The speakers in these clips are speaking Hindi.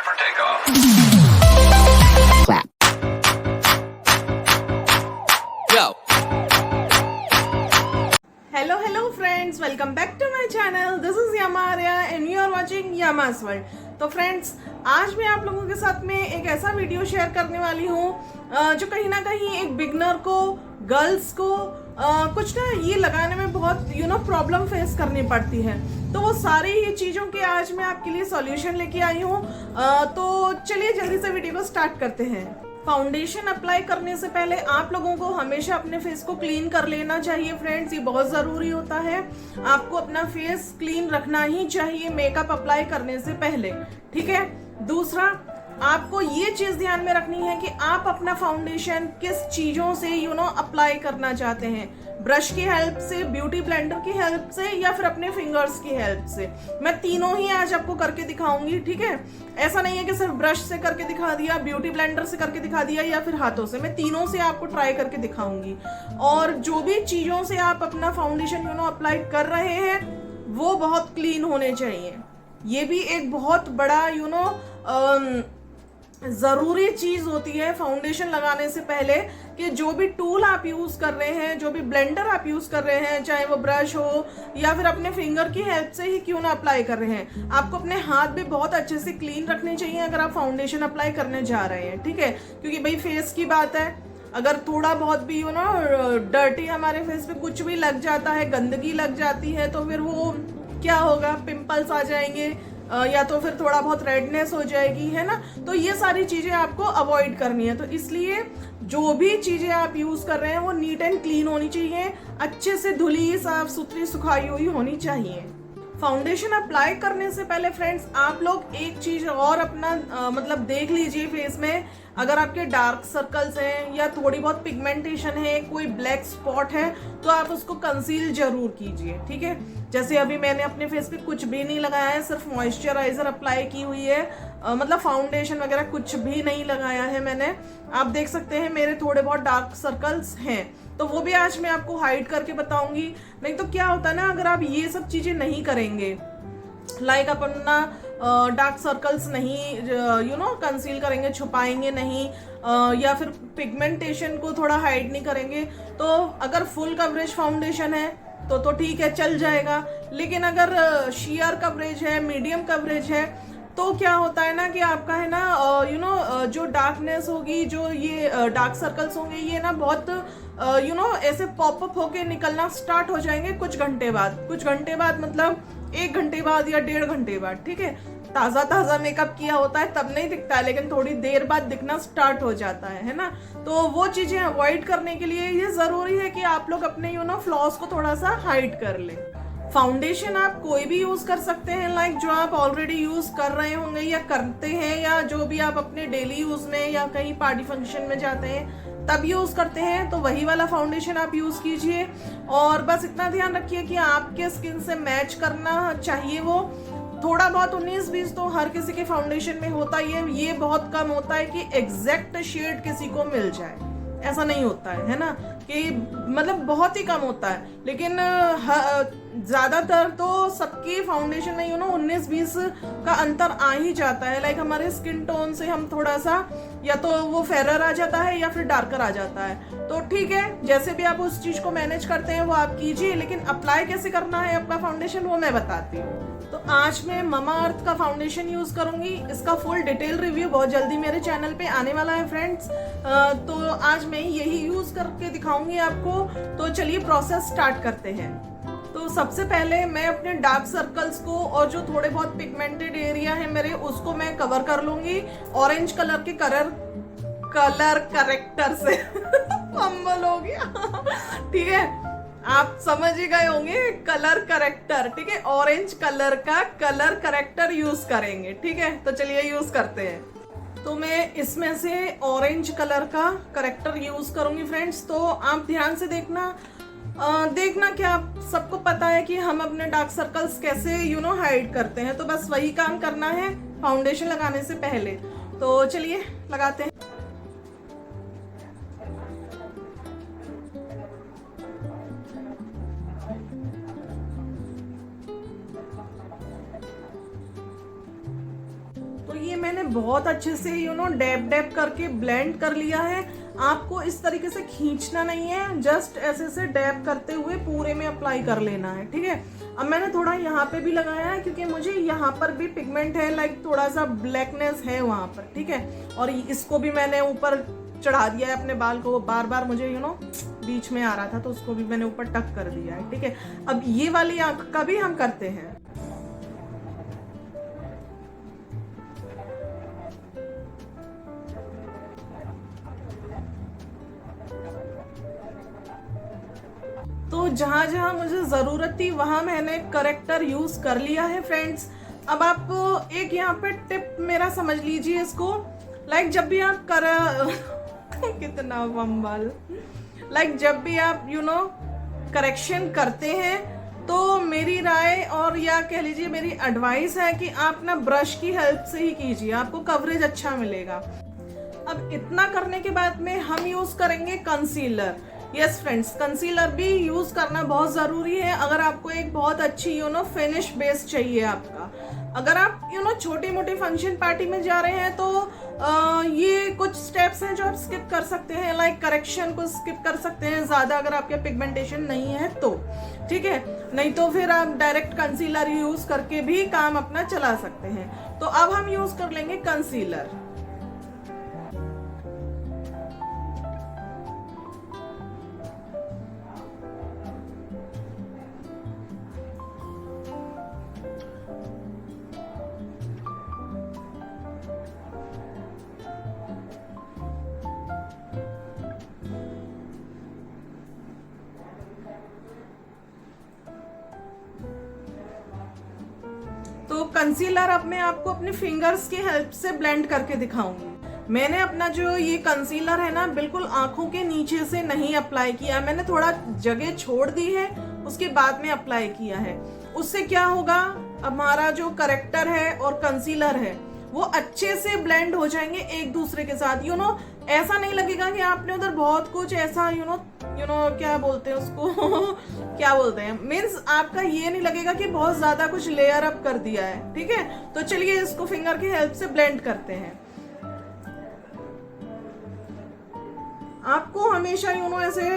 for takeoff. Clap. Go. Hello friends, welcome back to my channel. This is Yamaria and you are watching Yama's World. तो फ्रेंड्स, आज मैं आप लोगों के साथ में एक ऐसा वीडियो शेयर करने वाली हूँ जो कहीं ना कहीं एक बिगनर को, गर्ल्स को कुछ ना ये लगाने में बहुत प्रॉब्लम फेस करनी पड़ती है। तो वो सारी ही चीज़ों के आज मैं आपके लिए सॉल्यूशन लेके आई हूँ। तो चलिए जल्दी से वीडियो को स्टार्ट करते हैं। फाउंडेशन अप्लाई करने से पहले आप लोगों को हमेशा अपने फेस को क्लीन कर लेना चाहिए फ्रेंड्स, ये बहुत ज़रूरी होता है। आपको अपना फेस क्लीन रखना ही चाहिए मेकअप अप्लाई करने से पहले, ठीक है। दूसरा, आपको ये चीज ध्यान में रखनी है कि आप अपना फाउंडेशन किस चीजों से अप्लाई करना चाहते हैं। ब्रश की हेल्प से, ब्यूटी ब्लेंडर की हेल्प से, या फिर अपने फिंगर्स की हेल्प से। मैं तीनों ही आज आपको करके दिखाऊंगी, ठीक है। ऐसा नहीं है कि सिर्फ ब्रश से करके दिखा दिया, ब्यूटी ब्लेंडर से करके दिखा दिया, या फिर हाथों से। मैं तीनों से आपको ट्राई करके दिखाऊंगी। और जो भी चीजों से आप अपना फाउंडेशन अप्लाई कर रहे हैं वो बहुत क्लीन होने चाहिए। ये भी एक बहुत बड़ा ज़रूरी चीज़ होती है फाउंडेशन लगाने से पहले, कि जो भी टूल आप यूज़ कर रहे हैं, जो भी ब्लेंडर आप यूज़ कर रहे हैं, चाहे वो ब्रश हो या फिर अपने फिंगर की हेल्प से ही क्यों ना अप्लाई कर रहे हैं, आपको अपने हाथ भी बहुत अच्छे से क्लीन रखने चाहिए अगर आप फाउंडेशन अप्लाई करने जा रहे हैं, ठीक है। क्योंकि भाई फेस की बात है, अगर थोड़ा बहुत भी डर्टी हमारे फेस पे कुछ भी लग जाता है, गंदगी लग जाती है, तो फिर वो क्या होगा, पिंपल्स आ जाएंगे या तो फिर थोड़ा बहुत रेडनेस हो जाएगी, है ना। तो ये सारी चीजें आपको अवॉइड करनी है। तो इसलिए जो भी चीजें आप यूज कर रहे हैं वो नीट एंड क्लीन होनी चाहिए, अच्छे से धुली, साफ सुथरी, सुखाई हुई होनी चाहिए। फाउंडेशन अप्लाई करने से पहले फ्रेंड्स, आप लोग एक चीज और अपना मतलब देख लीजिए फेस में। अगर आपके डार्क सर्कल्स हैं या थोड़ी बहुत पिगमेंटेशन है, कोई ब्लैक स्पॉट है, तो आप उसको कंसील जरूर कीजिए, ठीक है। जैसे अभी मैंने अपने फेस पे कुछ भी नहीं लगाया है, सिर्फ मॉइस्चराइजर अप्लाई की हुई है, मतलब फाउंडेशन वगैरह कुछ भी नहीं लगाया है मैंने। आप देख सकते हैं मेरे थोड़े बहुत डार्क सर्कल्स हैं, तो वो भी आज मैं आपको हाइड करके बताऊंगी। नहीं तो क्या होता है ना, अगर आप ये सब चीजें नहीं करेंगे, लाइक अपना डार्क सर्कल्स नहीं कंसील करेंगे, छुपाएंगे नहीं, या फिर पिगमेंटेशन को थोड़ा हाइड नहीं करेंगे, तो अगर फुल कवरेज फाउंडेशन है तो ठीक है, चल जाएगा। लेकिन अगर शेयर कवरेज है, मीडियम कवरेज है, तो क्या होता है ना कि आपका है ना जो डार्कनेस होगी, जो ये डार्क सर्कल्स होंगे, ये ना बहुत ऐसे पॉपअप होके निकलना स्टार्ट हो जाएंगे कुछ घंटे बाद, मतलब 1 घंटे बाद या 1.5 घंटे बाद, ठीक है। ताज़ा मेकअप किया होता है तब नहीं दिखता है, लेकिन थोड़ी देर बाद दिखना स्टार्ट हो जाता है ना। तो वो चीज़ें अवॉइड करने के लिए ये ज़रूरी है कि आप लोग अपने फ्लॉज को थोड़ा सा हाइड कर लें। फाउंडेशन आप कोई भी यूज कर सकते हैं, लाइक जो आप ऑलरेडी यूज कर रहे होंगे या करते हैं, या जो भी आप अपने डेली यूज में या कहीं पार्टी फंक्शन में जाते हैं तब यूज करते हैं, तो वही वाला फाउंडेशन आप यूज कीजिए। और बस इतना ध्यान रखिए कि आपके स्किन से मैच करना चाहिए। वो थोड़ा बहुत 19-20 तो हर किसी के फाउंडेशन में होता ही है, ये बहुत कम होता है कि एग्जैक्ट शेड किसी को मिल जाए, ऐसा नहीं होता है ना, कि मतलब बहुत ही कम होता है। लेकिन ज्यादातर तो सबकी फाउंडेशन में 19-20 का अंतर आ ही जाता है। लाइक हमारे स्किन टोन से हम थोड़ा सा, या तो वो फेरर आ जाता है या फिर डार्कर आ जाता है। तो ठीक है, जैसे भी आप उस चीज को मैनेज करते हैं वो आप कीजिए, लेकिन अप्लाई कैसे करना है अपना फाउंडेशन वो मैं बताती हूँ। तो आज मैं ममा अर्थ का फाउंडेशन यूज करूंगी। इसका फुल डिटेल रिव्यू बहुत जल्दी मेरे चैनल पे आने वाला है फ्रेंड्स। तो आज मैं यही यूज करके दिखाऊंगी आपको। तो चलिए प्रोसेस स्टार्ट करते हैं। तो सबसे पहले मैं अपने डार्क सर्कल्स को और जो थोड़े बहुत पिगमेंटेड एरिया है मेरे, उसको मैं कवर कर लूंगी ऑरेंज कलर के कलर करेक्टर से। फंबल हो गया। ठीक है, आप समझ ही गए होंगे, कलर करेक्टर, ठीक है। ऑरेंज कलर का कलर करेक्टर यूज करेंगे, ठीक है। तो चलिए यूज करते हैं। तो मैं इसमें से ऑरेंज कलर का करेक्टर यूज करूंगी फ्रेंड्स। तो आप ध्यान से देखना क्या आप सबको पता है कि हम अपने डार्क सर्कल्स कैसे हाइड करते हैं, तो बस वही काम करना है फाउंडेशन लगाने से पहले। तो चलिए लगाते हैं। तो ये मैंने बहुत अच्छे से डैब डैब करके ब्लेंड कर लिया है। आपको इस तरीके से खींचना नहीं है, जस्ट ऐसे से डैब करते हुए पूरे में अप्लाई कर लेना है, ठीक है। अब मैंने थोड़ा यहाँ पे भी लगाया है क्योंकि मुझे यहाँ पर भी पिगमेंट है, लाइक थोड़ा सा ब्लैकनेस है वहाँ पर, ठीक है। और इसको भी मैंने ऊपर चढ़ा दिया है अपने बाल को, बार बार मुझे बीच में आ रहा था तो उसको भी मैंने ऊपर टक कर दिया है, ठीक है। अब ये वाली आंख का भी हम करते हैं। तो जहां जहां मुझे जरूरत थी वहां मैंने करेक्टर यूज कर लिया है फ्रेंड्स। अब आप एक यहाँ पे टिप मेरा समझ लीजिए इसको, लाइक जब भी आप कितना बम्बल, लाइक जब भी आप करेक्शन करते हैं तो मेरी राय और या कह लीजिए मेरी एडवाइस है कि आप ना ब्रश की हेल्प से ही कीजिए, आपको कवरेज अच्छा मिलेगा। अब इतना करने के बाद में हम यूज करेंगे कंसीलर। यस फ्रेंड्स, कंसीलर भी यूज करना बहुत जरूरी है अगर आपको एक बहुत अच्छी फिनिश बेस चाहिए आपका। अगर आप छोटी मोटी फंक्शन पार्टी में जा रहे हैं तो ये कुछ स्टेप्स हैं जो आप स्किप कर सकते हैं, लाइक करेक्शन को स्किप कर सकते हैं ज्यादा अगर आपके पिगमेंटेशन नहीं है तो, ठीक है। नहीं तो फिर आप डायरेक्ट कंसीलर यूज करके भी काम अपना चला सकते हैं। तो अब हम यूज कर लेंगे कंसीलर। तो कंसीलर अब मैं आपको अपने फिंगर्स की हेल्प से ब्लेंड करके दिखाऊंगी। मैंने अपना जो ये कंसीलर है ना बिल्कुल आंखों के नीचे से नहीं अप्लाई किया, मैंने थोड़ा जगह छोड़ दी है, उसके बाद में अप्लाई किया है। उससे क्या होगा, हमारा जो करेक्टर है और कंसीलर है वो अच्छे से ब्लेंड हो जाएंगे एक दूसरे के साथ। ऐसा नहीं लगेगा कि आपने उधर बहुत कुछ ऐसा क्या बोलते हैं उसको क्या बोलते हैं, मीन्स आपका ये नहीं लगेगा कि बहुत ज्यादा कुछ लेयर अप कर दिया है, ठीक है। तो चलिए इसको फिंगर की हेल्प से ब्लेंड करते हैं। आपको हमेशा ऐसे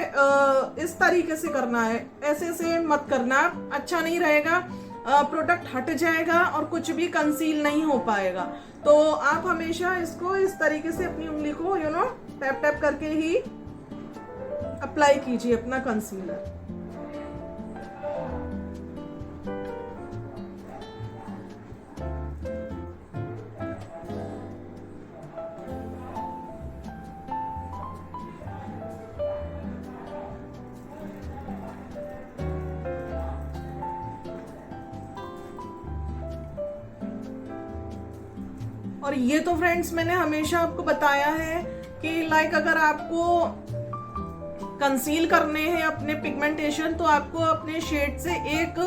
इस तरीके से करना है, ऐसे से मत करना, अच्छा नहीं रहेगा, प्रोडक्ट हट जाएगा और कुछ भी कंसील नहीं हो पाएगा। तो आप हमेशा इसको इस तरीके से अपनी उंगली को टैप टैप करके ही अप्लाई कीजिए अपना कंसीलर। और ये तो फ्रेंड्स मैंने हमेशा आपको बताया है कि लाइक अगर आपको कंसील करने हैं अपने पिगमेंटेशन तो आपको अपने शेड से एक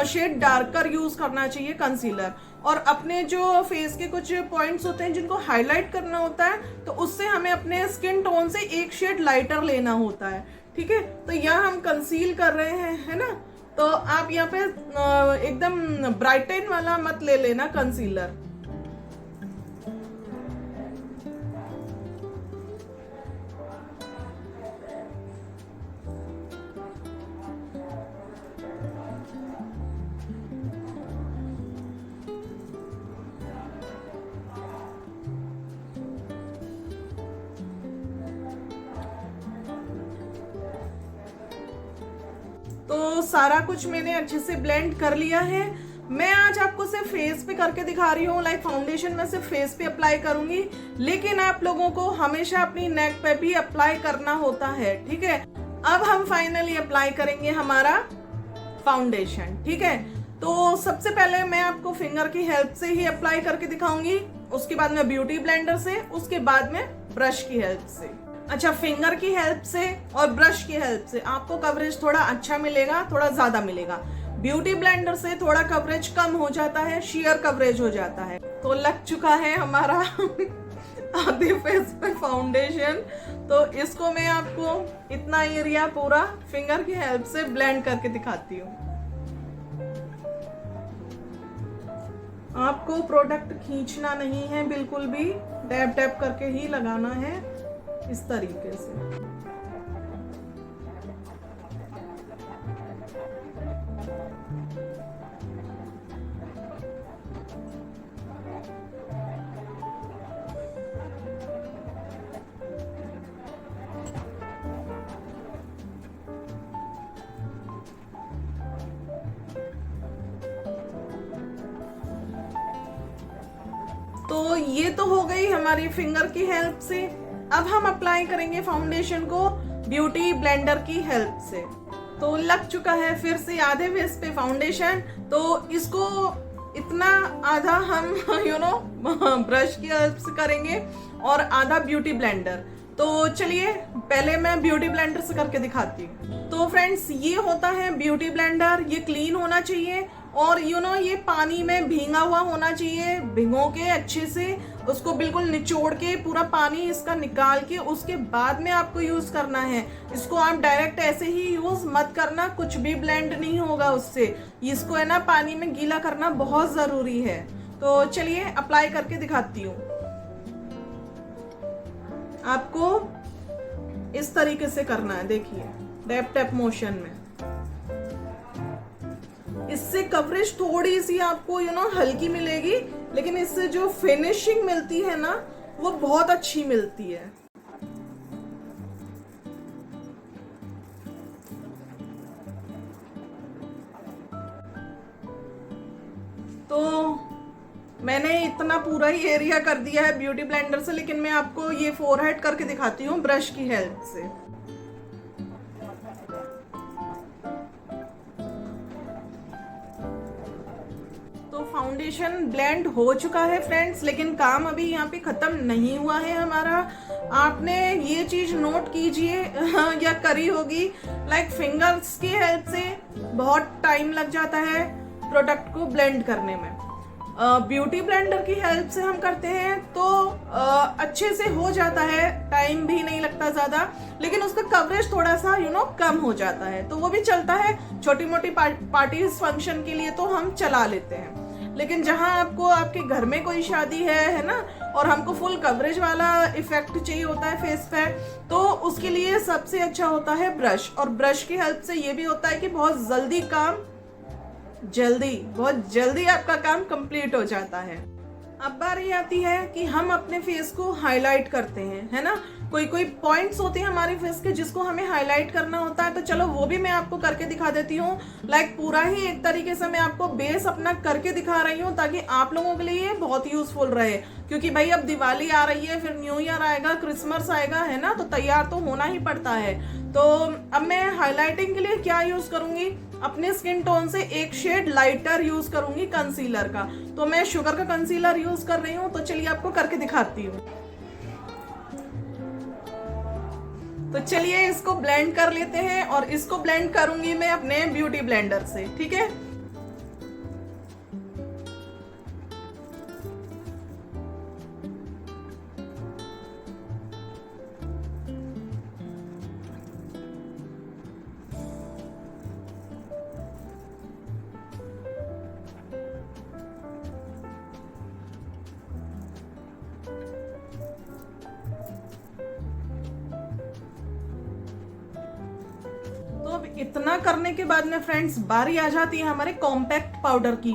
शेड डार्कर यूज करना चाहिए कंसीलर। और अपने जो फेस के कुछ पॉइंट्स होते हैं जिनको हाईलाइट करना होता है तो उससे हमें अपने स्किन टोन से एक शेड लाइटर लेना होता है, ठीक है। तो यहाँ हम कंसील कर रहे हैं, है ना। तो आप यहाँ पे एकदम ब्राइटन वाला मत ले लेना कंसीलर। तो सारा कुछ मैंने अच्छे से ब्लेंड कर लिया है। मैं आज आपको सिर्फ फेस पे करके दिखा रही हूँ, लाइक फाउंडेशन में सिर्फ फेस पे अप्लाई करूंगी, लेकिन आप लोगों को हमेशा अपनी नेक पे भी अप्लाई करना होता है, ठीक है। अब हम फाइनली अप्लाई करेंगे हमारा फाउंडेशन, ठीक है। तो सबसे पहले मैं आपको फिंगर की हेल्प से ही अप्लाई करके दिखाऊंगी, उसके बाद में ब्यूटी ब्लेंडर से, उसके बाद में ब्रश की हेल्प से। अच्छा, फिंगर की हेल्प से और ब्रश की हेल्प से आपको कवरेज थोड़ा अच्छा मिलेगा, थोड़ा ज्यादा मिलेगा। ब्यूटी ब्लेंडर से थोड़ा कवरेज कम हो जाता है, शेयर कवरेज हो जाता है। तो लग चुका है हमारा आधे फेस पे फाउंडेशन। तो इसको मैं आपको इतना एरिया पूरा फिंगर की हेल्प से ब्लेंड करके दिखाती हूँ। आपको प्रोडक्ट खींचना नहीं है बिल्कुल भी, डैब डैब करके ही लगाना है इस तरीके से। तो ये तो हो गई हमारी फिंगर की हेल्प से। अब हम अप्लाई करेंगे फाउंडेशन को ब्यूटी ब्लेंडर की हेल्प से। तो लग चुका है फिर से आधे फेस पे फाउंडेशन। तो इसको इतना आधा हम ब्रश की हेल्प से करेंगे और आधा ब्यूटी ब्लेंडर। तो चलिए पहले मैं ब्यूटी ब्लेंडर से करके दिखाती हूँ। तो फ्रेंड्स ये होता है ब्यूटी ब्लेंडर। ये क्लीन होना चाहिए और ये पानी में भींगा हुआ होना चाहिए। भिगो के अच्छे से उसको बिल्कुल निचोड़ के पूरा पानी इसका निकाल के उसके बाद में आपको यूज करना है। इसको आप डायरेक्ट ऐसे ही यूज मत करना, कुछ भी ब्लेंड नहीं होगा उससे। इसको है ना पानी में गीला करना बहुत जरूरी है। तो चलिए अप्लाई करके दिखाती हूँ। आपको इस तरीके से करना है, देखिए टैप टैप मोशन में। इससे कवरेज थोड़ी सी आपको हल्की मिलेगी, लेकिन इससे जो फिनिशिंग मिलती है ना वो बहुत अच्छी मिलती है। तो मैंने इतना पूरा ही एरिया कर दिया है ब्यूटी ब्लेंडर से, लेकिन मैं आपको ये फोरहेड करके दिखाती हूँ ब्रश की हेल्प से। तो फाउंडेशन ब्लेंड हो चुका है फ्रेंड्स, लेकिन काम अभी यहाँ पे खत्म नहीं हुआ है हमारा। आपने ये चीज नोट कीजिए या करी होगी, लाइक फिंगर्स की हेल्प से बहुत टाइम लग जाता है प्रोडक्ट को ब्लेंड करने में। ब्यूटी ब्लेंडर की हेल्प से हम करते हैं तो अच्छे से हो जाता है, टाइम भी नहीं लगता ज्यादा, लेकिन उसका कवरेज थोड़ा सा कम हो जाता है। तो वो भी चलता है, छोटी मोटी पार्टी फंक्शन के लिए तो हम चला लेते हैं। लेकिन जहां आपको आपके घर में कोई शादी है ना, और हमको फुल कवरेज वाला इफेक्ट चाहिए होता है फेस पे, तो उसके लिए सबसे अच्छा होता है ब्रश। और ब्रश की हेल्प से ये भी होता है कि बहुत जल्दी आपका काम कंप्लीट हो जाता है। अब बारी आती है कि हम अपने फेस को हाईलाइट करते हैं, है ना। कोई पॉइंट्स होते हैं हमारे फेस के जिसको हमें हाईलाइट करना होता है। तो चलो वो भी मैं आपको करके दिखा देती हूँ। लाइक पूरा ही एक तरीके से मैं आपको बेस अपना करके दिखा रही हूँ, ताकि आप लोगों के लिए बहुत यूजफुल रहे। क्योंकि भाई अब दिवाली आ रही है, फिर न्यू ईयर आएगा, क्रिसमस आएगा, है ना, तो तैयार तो होना ही पड़ता है। तो अब मैं हाईलाइटिंग के लिए क्या यूज करूंगी, अपने स्किन टोन से एक शेड लाइटर यूज करूंगी कंसीलर का। तो मैं शुगर का कंसीलर यूज कर रही हूँ। तो चलिए आपको करके दिखाती हूँ। तो चलिए इसको ब्लेंड कर लेते हैं, और इसको ब्लेंड करूंगी मैं अपने ब्यूटी ब्लेंडर से, ठीक है। तो अब इतना करने के बाद में फ्रेंड्स बारी आ जाती है हमारे कॉम्पैक्ट पाउडर की।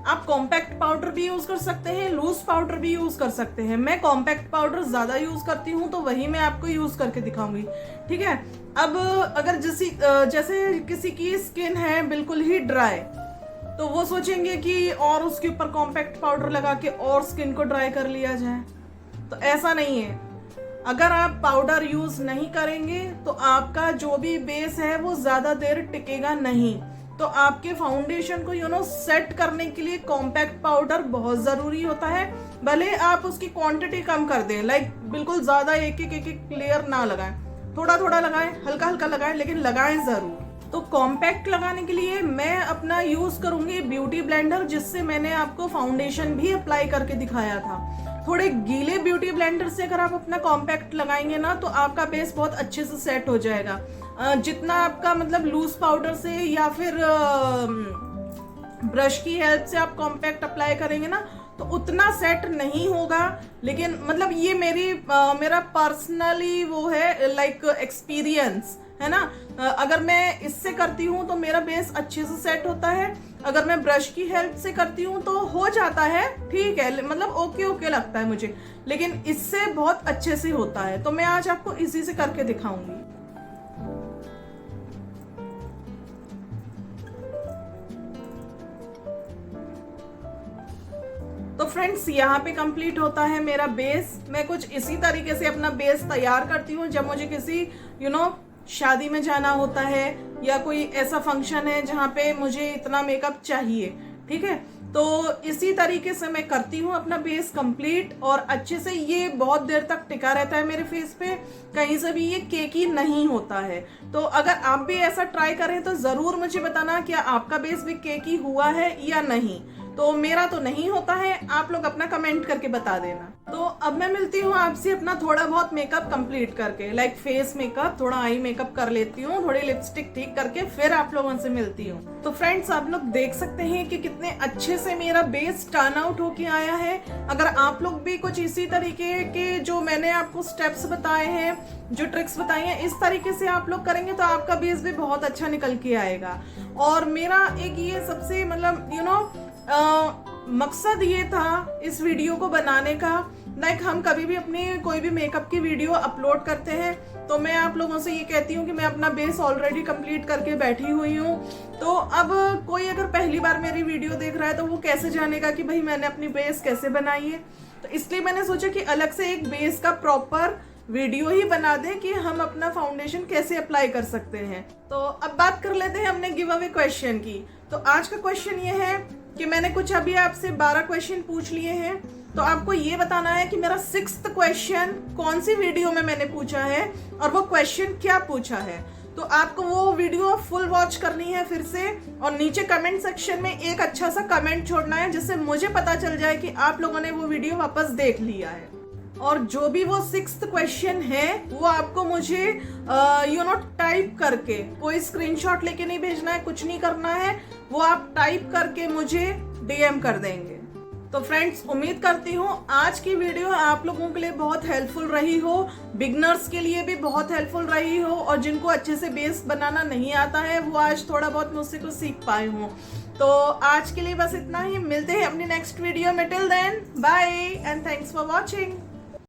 आप कॉम्पैक्ट पाउडर भी यूज कर सकते हैं, लूज पाउडर भी यूज कर सकते हैं। मैं कॉम्पैक्ट पाउडर ज्यादा यूज करती हूँ, तो वही मैं आपको यूज करके दिखाऊंगी, ठीक है। अब अगर जैसे किसी की स्किन है बिल्कुल ही ड्राई, तो वो सोचेंगे कि और उसके ऊपर कॉम्पैक्ट पाउडर लगा के और स्किन को ड्राई कर लिया जाए। तो ऐसा नहीं है। अगर आप पाउडर यूज नहीं करेंगे तो आपका जो भी बेस है वो ज्यादा देर टिकेगा नहीं। तो आपके फाउंडेशन को सेट करने के लिए कॉम्पैक्ट पाउडर बहुत जरूरी होता है। भले आप उसकी क्वांटिटी कम कर दें, लाइक बिल्कुल ज्यादा एक एक लेयर ना लगाएं, थोड़ा थोड़ा लगाएं, हल्का हल्का लगाएं, लेकिन लगाएं जरूर। तो कॉम्पैक्ट लगाने के लिए मैं अपना यूज करूंगी ब्यूटी ब्लेंडर, जिससे मैंने आपको फाउंडेशन भी अप्लाई करके दिखाया था। थोड़े गीले ब्यूटी ब्लेंडर से अगर आप अपना कॉम्पैक्ट लगाएंगे ना, तो आपका बेस बहुत अच्छे से सेट हो जाएगा। जितना आपका मतलब लूज पाउडर से या फिर ब्रश की हेल्प से आप कॉम्पैक्ट अप्लाई करेंगे ना तो उतना सेट नहीं होगा। लेकिन मतलब ये मेरा पर्सनली वो है लाइक एक्सपीरियंस है ना। अगर मैं इससे करती हूँ तो मेरा बेस अच्छे से सेट होता है, अगर मैं ब्रश की हेल्प से करती हूँ तो हो जाता है, ठीक है, मतलब ओके ओके लगता है मुझे, लेकिन इससे बहुत अच्छे से होता है। तो मैं आज आपको इसी से करके दिखाऊंगी। तो फ्रेंड्स यहाँ पे कंप्लीट होता है मेरा बेस। मैं कुछ इसी तरीके से अपना बेस तैयार करती हूँ जब मुझे किसी शादी में जाना होता है या कोई ऐसा फंक्शन है जहाँ पे मुझे इतना मेकअप चाहिए, ठीक है। तो इसी तरीके से मैं करती हूँ अपना बेस कंप्लीट, और अच्छे से ये बहुत देर तक टिका रहता है मेरे फेस पे, कहीं से भी ये केकी नहीं होता है। तो अगर आप भी ऐसा ट्राई करें तो ज़रूर मुझे बताना क्या आपका बेस भी केकी हुआ है या नहीं। तो मेरा तो नहीं होता है, आप लोग अपना कमेंट करके बता देना। तो अब मैं मिलती हूँ आपसे अपना थोड़ा बहुत मेकअप कंप्लीट करके, लाइक फेस मेकअप, थोड़ा आई मेकअप कर लेती हूँ, थोड़ी लिपस्टिक ठीक करके फिर आप लोगों से मिलती हूँ। तो फ्रेंड्स आप लोग देख सकते हैं कि कितने अच्छे से मेरा बेस टर्न आउट होके आया है। अगर आप लोग भी कुछ इसी तरीके के जो मैंने आपको स्टेप्स बताए हैं, जो ट्रिक्स बताई हैं, इस तरीके से आप लोग करेंगे तो आपका बेस भी बहुत अच्छा निकल के आएगा। और मेरा एक ये सबसे मतलब मकसद ये था इस वीडियो को बनाने का, लाइक हम कभी भी अपनी कोई भी मेकअप की वीडियो अपलोड करते हैं तो मैं आप लोगों से ये कहती हूँ कि मैं अपना बेस ऑलरेडी कंप्लीट करके बैठी हुई हूँ। तो अब कोई अगर पहली बार मेरी वीडियो देख रहा है तो वो कैसे जानेगा कि भाई मैंने अपनी बेस कैसे बनाई है। तो इसलिए मैंने सोचा कि अलग से एक बेस का प्रॉपर वीडियो ही बना दें कि हम अपना फाउंडेशन कैसे अप्लाई कर सकते हैं। तो अब बात कर लेते हैं हमने गिव अवे क्वेश्चन की। तो आज का क्वेश्चन ये है कि मैंने कुछ अभी आपसे 12 क्वेश्चन पूछ लिए हैं, तो आपको ये बताना है कि मेरा 6th क्वेश्चन कौन सी वीडियो में मैंने पूछा है और वो क्वेश्चन क्या पूछा है। तो आपको वो वीडियो फुल वॉच करनी है फिर से, और नीचे कमेंट सेक्शन में एक अच्छा सा कमेंट छोड़ना है जिससे मुझे पता चल जाए कि आप लोगों ने वो वीडियो वापस देख लिया है। और जो भी वो 6th क्वेश्चन है वो आपको मुझे टाइप करके, कोई स्क्रीनशॉट लेके नहीं भेजना है, कुछ नहीं करना है, वो आप टाइप करके मुझे डीएम कर देंगे। तो फ्रेंड्स उम्मीद करती हूँ आज की वीडियो आप लोगों के लिए बहुत हेल्पफुल रही हो, बिगनर्स के लिए भी बहुत हेल्पफुल रही हो, और जिनको अच्छे से बेस बनाना नहीं आता है वो आज थोड़ा बहुत मुझसे कुछ सीख पाए हों। तो आज के लिए बस इतना ही, मिलते हैं अपनी नेक्स्ट वीडियो में। Till then bye and thanks for watching.